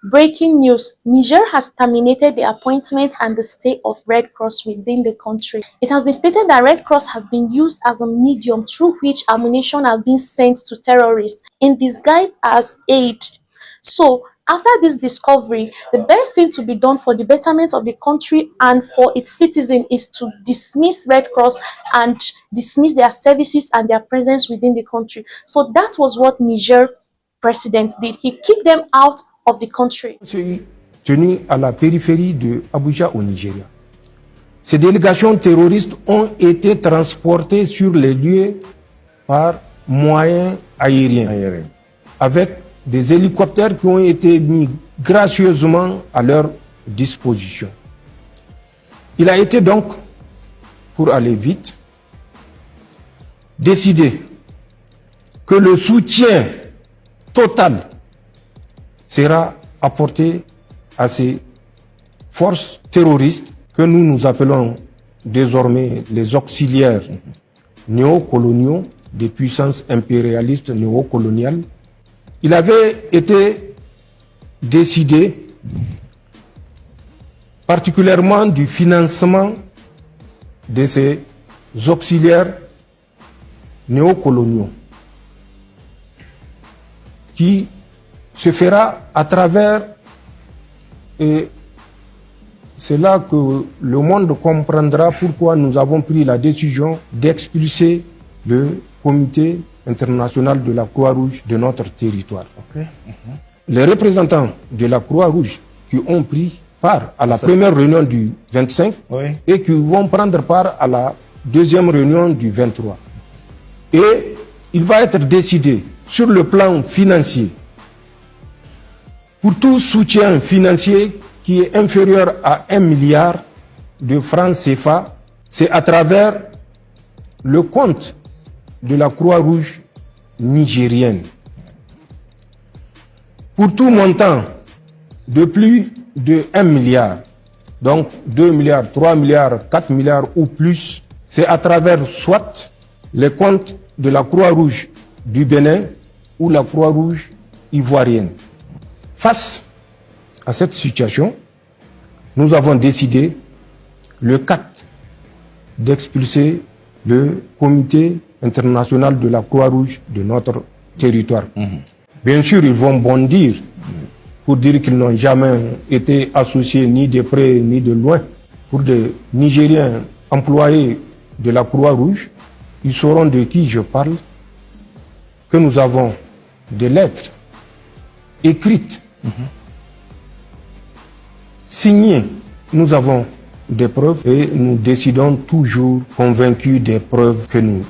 Breaking news: Niger has terminated the appointment and the stay of Red Cross within the country. It has been stated that Red Cross has been used as a medium through which ammunition has been sent to terrorists in disguise as aid. So, after this discovery, the best thing to be done for the betterment of the country and for its citizens is to dismiss Red Cross and dismiss their services and their presence within the country. So that was what Niger president did. He kicked them out of the country. Tenu à la périphérie de Abuja au Nigeria. Ces délégations terroristes ont été transportées sur les lieux par moyens aériens. Avec des hélicoptères qui ont été mis gracieusement à leur disposition. Il a été donc, pour aller vite, décidé que le soutien total sera apporté à ces forces terroristes que nous appelons désormais les auxiliaires néocoloniaux des puissances impérialistes néocoloniales. Il avait été décidé particulièrement du financement de ces auxiliaires néocoloniaux qui se fera à travers, et c'est là que le monde comprendra pourquoi nous avons pris la décision d'expulser le comité international de la Croix-Rouge de notre territoire. Les représentants de la Croix-Rouge qui ont pris part à la première réunion du 25 et qui vont prendre part à la deuxième réunion du 23. Et il va être décidé sur le plan financier, pour tout soutien financier qui est inférieur à 1 milliard de francs CFA, c'est à travers le compte de la Croix-Rouge nigérienne. Pour tout montant de plus de 1 milliard, donc 2 milliards, 3 milliards, 4 milliards ou plus, c'est à travers soit les comptes de la Croix-Rouge du Bénin ou la Croix-Rouge ivoirienne. Face à cette situation, nous avons décidé le 4 d'expulser le comité international de la Croix-Rouge de notre territoire. Bien sûr, ils vont bondir pour dire qu'ils n'ont jamais été associés ni de près ni de loin. Pour des Nigériens employés de la Croix-Rouge, ils sauront de qui je parle, que nous avons des lettres écrites, signées. Nous avons des preuves et nous décidons toujours convaincus des preuves que nous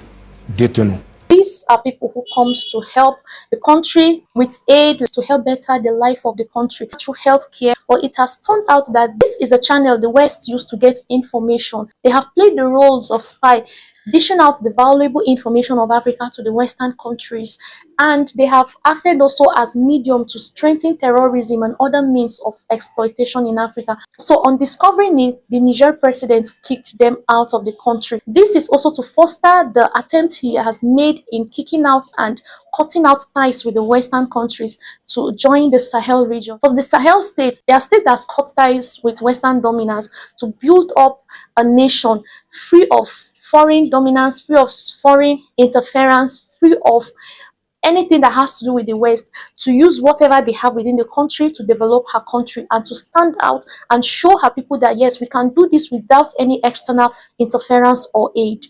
détenons. These are people who comes to help the country with aid to help better the life of the country through healthcare. But it has turned out that this is a channel the West used to get information. They have played the roles of spy, dishing out the valuable information of Africa to the Western countries, and they have acted also as medium to strengthen terrorism and other means of exploitation in Africa. So on discovering it, the Niger president kicked them out of the country. This is also to foster the attempt he has made in kicking out and cutting out ties with the Western countries to join the Sahel region. Because the Sahel states, they are states that has cut ties with Western dominance to build up a nation free of foreign dominance, free of foreign interference, free of anything that has to do with the West, to use whatever they have within the country to develop her country and to stand out and show her people that yes, we can do this without any external interference or aid.